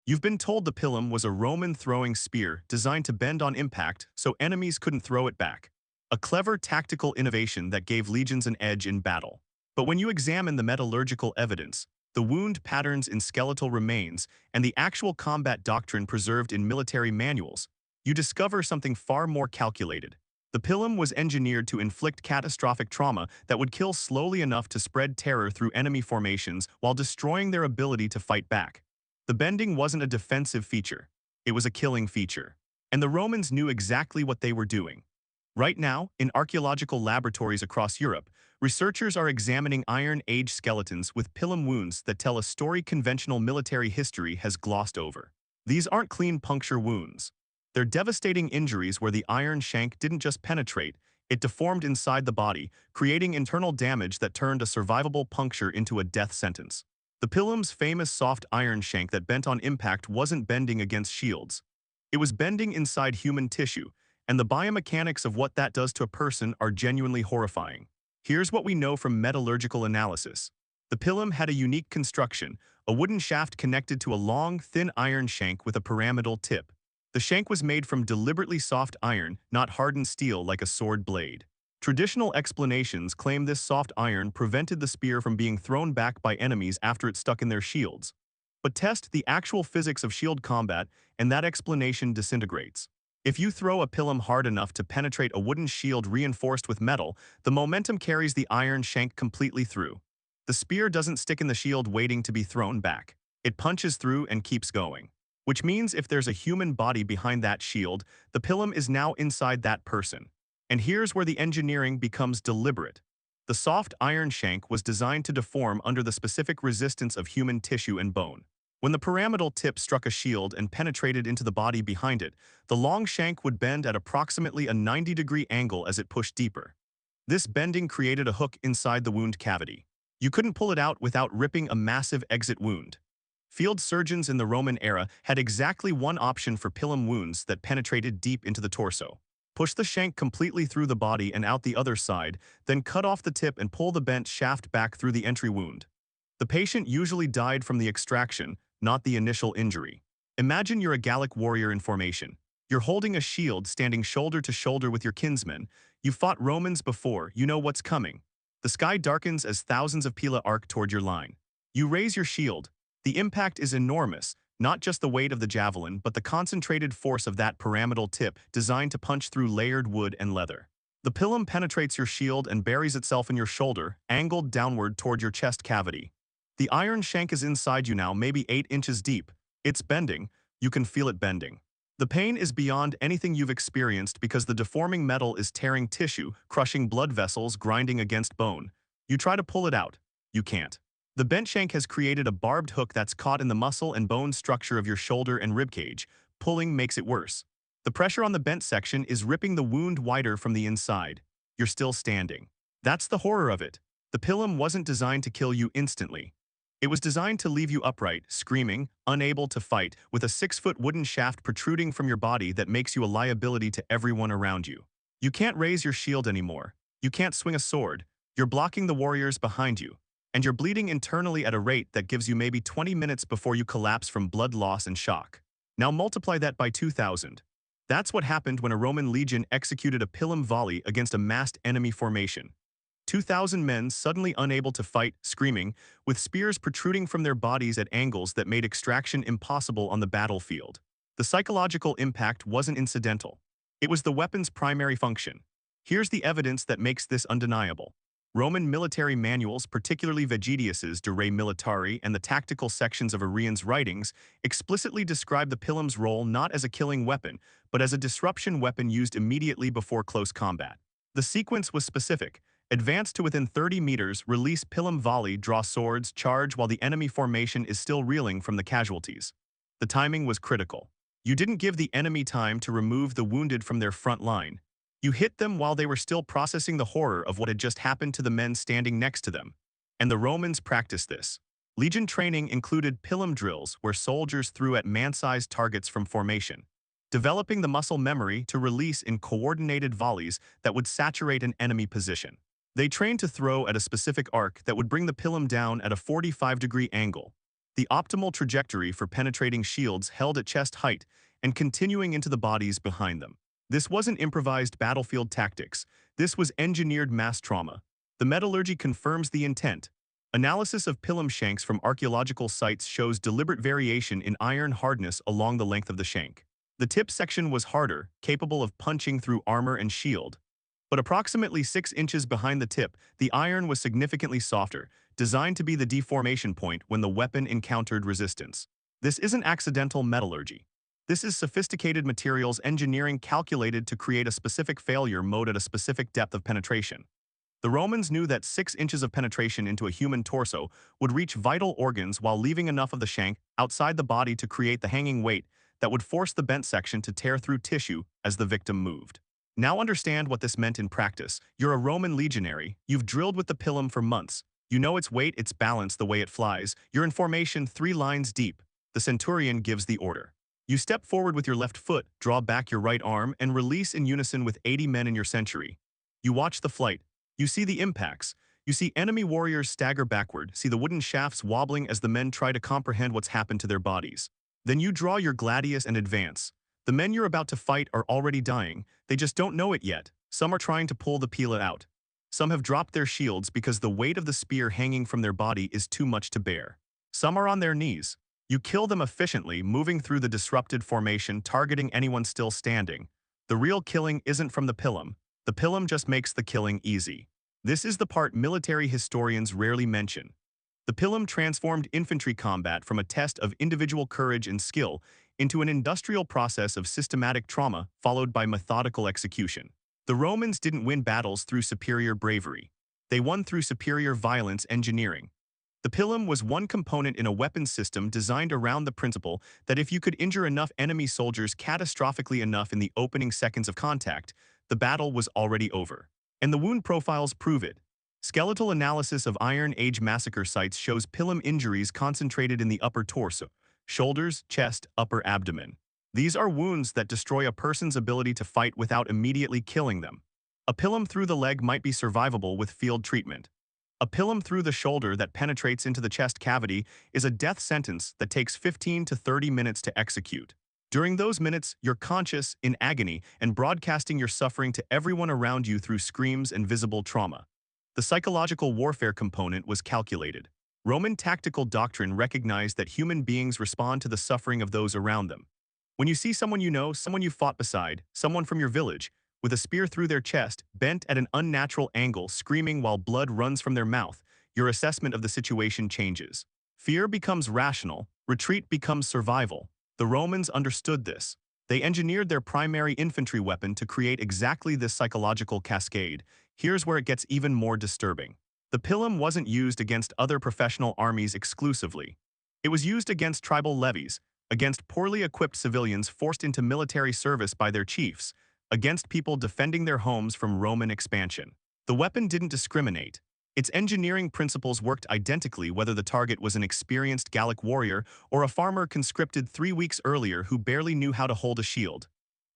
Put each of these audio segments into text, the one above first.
You've been told the pilum was a Roman throwing spear designed to bend on impact so enemies couldn't throw it back. A clever tactical innovation that gave legions an edge in battle. But when you examine the metallurgical evidence, the wound patterns in skeletal remains, and the actual combat doctrine preserved in military manuals, you discover something far more calculated. The pilum was engineered to inflict catastrophic trauma that would kill slowly enough to spread terror through enemy formations while destroying their ability to fight back. The bending wasn't a defensive feature, it was a killing feature. And the Romans knew exactly what they were doing. Right now, in archaeological laboratories across Europe, researchers are examining Iron Age skeletons with pilum wounds that tell a story conventional military history has glossed over. These aren't clean puncture wounds. They're devastating injuries where the iron shank didn't just penetrate, it deformed inside the body, creating internal damage that turned a survivable puncture into a death sentence. The pilum's famous soft iron shank that bent on impact wasn't bending against shields. It was bending inside human tissue, and the biomechanics of what that does to a person are genuinely horrifying. Here's what we know from metallurgical analysis. The pilum had a unique construction, a wooden shaft connected to a long, thin iron shank with a pyramidal tip. The shank was made from deliberately soft iron, not hardened steel like a sword blade. Traditional explanations claim this soft iron prevented the spear from being thrown back by enemies after it stuck in their shields. But test the actual physics of shield combat, and that explanation disintegrates. If you throw a pilum hard enough to penetrate a wooden shield reinforced with metal, the momentum carries the iron shank completely through. The spear doesn't stick in the shield waiting to be thrown back. It punches through and keeps going. Which means if there's a human body behind that shield, the pilum is now inside that person. And here's where the engineering becomes deliberate. The soft iron shank was designed to deform under the specific resistance of human tissue and bone. When the pyramidal tip struck a shield and penetrated into the body behind it, the long shank would bend at approximately a 90-degree angle as it pushed deeper. This bending created a hook inside the wound cavity. You couldn't pull it out without ripping a massive exit wound. Field surgeons in the Roman era had exactly one option for pilum wounds that penetrated deep into the torso. Push the shank completely through the body and out the other side, then cut off the tip and pull the bent shaft back through the entry wound. The patient usually died from the extraction, not the initial injury. Imagine you're a Gallic warrior in formation. You're holding a shield, standing shoulder to shoulder with your kinsmen. You've fought Romans before, you know what's coming. The sky darkens as thousands of pila arc toward your line. You raise your shield. The impact is enormous, not just the weight of the javelin, but the concentrated force of that pyramidal tip designed to punch through layered wood and leather. The pilum penetrates your shield and buries itself in your shoulder, angled downward toward your chest cavity. The iron shank is inside you now, maybe 8 inches deep. It's bending. You can feel it bending. The pain is beyond anything you've experienced because the deforming metal is tearing tissue, crushing blood vessels, grinding against bone. You try to pull it out. You can't. The bent shank has created a barbed hook that's caught in the muscle and bone structure of your shoulder and ribcage. Pulling makes it worse. The pressure on the bent section is ripping the wound wider from the inside. You're still standing. That's the horror of it. The pilum wasn't designed to kill you instantly. It was designed to leave you upright, screaming, unable to fight, with a 6-foot wooden shaft protruding from your body that makes you a liability to everyone around you. You can't raise your shield anymore. You can't swing a sword. You're blocking the warriors behind you. And you're bleeding internally at a rate that gives you maybe 20 minutes before you collapse from blood loss and shock. Now multiply that by 2,000. That's what happened when a Roman legion executed a pilum volley against a massed enemy formation. 2,000 men suddenly unable to fight, screaming, with spears protruding from their bodies at angles that made extraction impossible on the battlefield. The psychological impact wasn't incidental. It was the weapon's primary function. Here's the evidence that makes this undeniable. Roman military manuals, particularly Vegetius's De Re Militari and the tactical sections of Arrian's writings, explicitly describe the pilum's role not as a killing weapon, but as a disruption weapon used immediately before close combat. The sequence was specific. Advance to within 30 meters, release pilum volley, draw swords, charge while the enemy formation is still reeling from the casualties. The timing was critical. You didn't give the enemy time to remove the wounded from their front line. You hit them while they were still processing the horror of what had just happened to the men standing next to them. And the Romans practiced this. Legion training included pilum drills where soldiers threw at man-sized targets from formation, developing the muscle memory to release in coordinated volleys that would saturate an enemy position. They trained to throw at a specific arc that would bring the pilum down at a 45-degree angle. the optimal trajectory for penetrating shields held at chest height and continuing into the bodies behind them. This wasn't improvised battlefield tactics. This was engineered mass trauma. The metallurgy confirms the intent. Analysis of Pilum shanks from archaeological sites shows deliberate variation in iron hardness along the length of the shank. The tip section was harder, capable of punching through armor and shield. But approximately 6 inches behind the tip, the iron was significantly softer, designed to be the deformation point when the weapon encountered resistance. This isn't accidental metallurgy. This is sophisticated materials engineering calculated to create a specific failure mode at a specific depth of penetration. The Romans knew that 6 inches of penetration into a human torso would reach vital organs while leaving enough of the shank outside the body to create the hanging weight that would force the bent section to tear through tissue as the victim moved. Now understand what this meant in practice. You're a Roman legionary. You've drilled with the pilum for months. You know its weight, its balance, the way it flies. You're in formation 3 lines deep. The centurion gives the order. You step forward with your left foot, draw back your right arm, and release in unison with 80 men in your century. You watch the flight. You see the impacts. You see enemy warriors stagger backward, see the wooden shafts wobbling as the men try to comprehend what's happened to their bodies. Then you draw your gladius and advance. The men you're about to fight are already dying. They just don't know it yet. Some are trying to pull the pila out. Some have dropped their shields because the weight of the spear hanging from their body is too much to bear. Some are on their knees. You kill them efficiently, moving through the disrupted formation, targeting anyone still standing. The real killing isn't from the pilum. The pilum just makes the killing easy. This is the part military historians rarely mention. The pilum transformed infantry combat from a test of individual courage and skill into an industrial process of systematic trauma followed by methodical execution. The Romans didn't win battles through superior bravery. They won through superior violence engineering. The pilum was one component in a weapons system designed around the principle that if you could injure enough enemy soldiers catastrophically enough in the opening seconds of contact, the battle was already over. And the wound profiles prove it. Skeletal analysis of Iron Age massacre sites shows pilum injuries concentrated in the upper torso, shoulders, chest, upper abdomen. These are wounds that destroy a person's ability to fight without immediately killing them. A pilum through the leg might be survivable with field treatment. A pilum through the shoulder that penetrates into the chest cavity is a death sentence that takes 15 to 30 minutes to execute. During those minutes, you're conscious, in agony, and broadcasting your suffering to everyone around you through screams and visible trauma. The psychological warfare component was calculated. Roman tactical doctrine recognized that human beings respond to the suffering of those around them. When you see someone you know, someone you fought beside, someone from your village, with a spear through their chest, bent at an unnatural angle, screaming while blood runs from their mouth, your assessment of the situation changes. Fear becomes rational, retreat becomes survival. The Romans understood this. They engineered their primary infantry weapon to create exactly this psychological cascade. Here's where it gets even more disturbing. The pilum wasn't used against other professional armies exclusively. It was used against tribal levies, against poorly equipped civilians forced into military service by their chiefs, against people defending their homes from Roman expansion. The weapon didn't discriminate. Its engineering principles worked identically whether the target was an experienced Gallic warrior or a farmer conscripted 3 weeks earlier who barely knew how to hold a shield.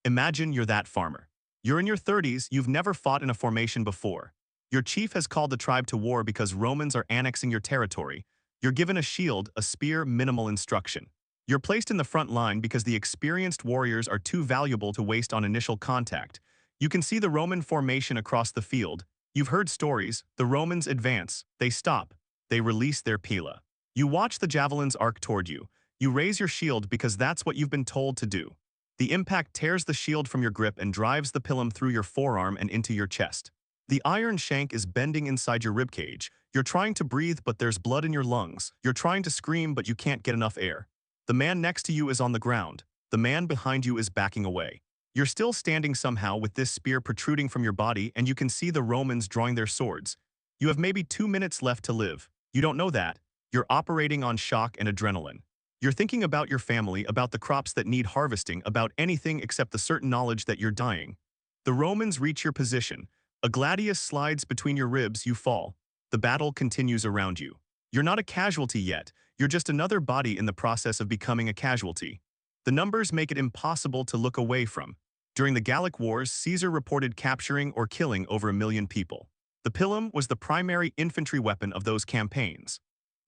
Imagine you're that farmer. You're in your 30s, you've never fought in a formation before. Your chief has called the tribe to war because Romans are annexing your territory. You're given a shield, a spear, minimal instruction. You're placed in the front line because the experienced warriors are too valuable to waste on initial contact. You can see the Roman formation across the field. You've heard stories. The Romans advance. They stop. They release their pila. You watch the javelins arc toward you. You raise your shield because that's what you've been told to do. The impact tears the shield from your grip and drives the pilum through your forearm and into your chest. The iron shank is bending inside your ribcage. You're trying to breathe, but there's blood in your lungs. You're trying to scream, but you can't get enough air. The man next to you is on the ground. The man behind you is backing away. You're still standing somehow with this spear protruding from your body, and you can see the Romans drawing their swords. You have maybe 2 minutes left to live. You don't know that. You're operating on shock and adrenaline. You're thinking about your family, about the crops that need harvesting, about anything except the certain knowledge that you're dying. The Romans reach your position. A gladius slides between your ribs, you fall. The battle continues around you. You're not a casualty yet. You're just another body in the process of becoming a casualty. The numbers make it impossible to look away from. During the Gallic Wars, Caesar reported capturing or killing over 1 million people. The pilum was the primary infantry weapon of those campaigns.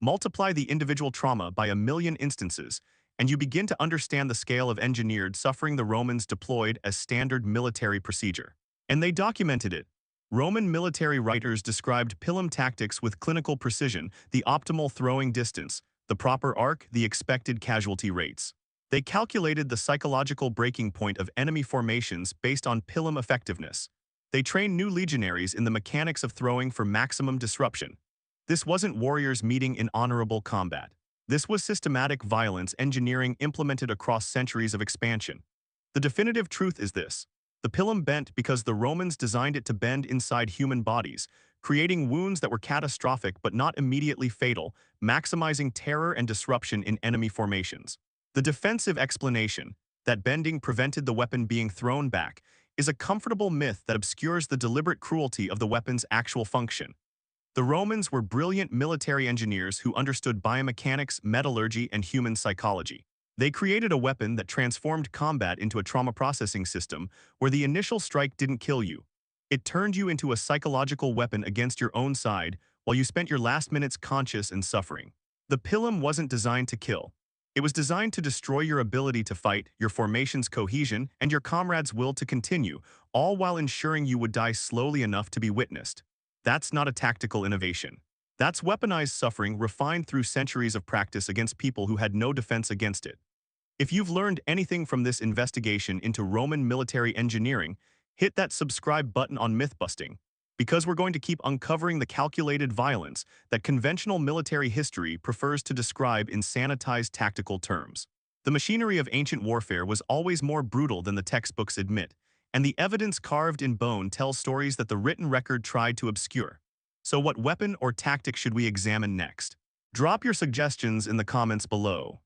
Multiply the individual trauma by 1 million instances, and you begin to understand the scale of engineered suffering the Romans deployed as standard military procedure. And they documented it. Roman military writers described Pilum tactics with clinical precision, the optimal throwing distance, the proper arc, the expected casualty rates. They calculated the psychological breaking point of enemy formations based on Pilum effectiveness. They trained new legionaries in the mechanics of throwing for maximum disruption. This wasn't warriors meeting in honorable combat. This was systematic violence engineering implemented across centuries of expansion. The definitive truth is this. The Pilum bent because the Romans designed it to bend inside human bodies, creating wounds that were catastrophic but not immediately fatal, maximizing terror and disruption in enemy formations. The defensive explanation, that bending prevented the weapon being thrown back, is a comfortable myth that obscures the deliberate cruelty of the weapon's actual function. The Romans were brilliant military engineers who understood biomechanics, metallurgy, and human psychology. They created a weapon that transformed combat into a trauma processing system where the initial strike didn't kill you. It turned you into a psychological weapon against your own side while you spent your last minutes conscious and suffering. The Pilum wasn't designed to kill. It was designed to destroy your ability to fight, your formation's cohesion, and your comrades' will to continue, all while ensuring you would die slowly enough to be witnessed. That's not a tactical innovation. That's weaponized suffering refined through centuries of practice against people who had no defense against it. If you've learned anything from this investigation into Roman military engineering, hit that subscribe button on Mythbusting, because we're going to keep uncovering the calculated violence that conventional military history prefers to describe in sanitized tactical terms. The machinery of ancient warfare was always more brutal than the textbooks admit, and the evidence carved in bone tells stories that the written record tried to obscure. So what weapon or tactic should we examine next? Drop your suggestions in the comments below.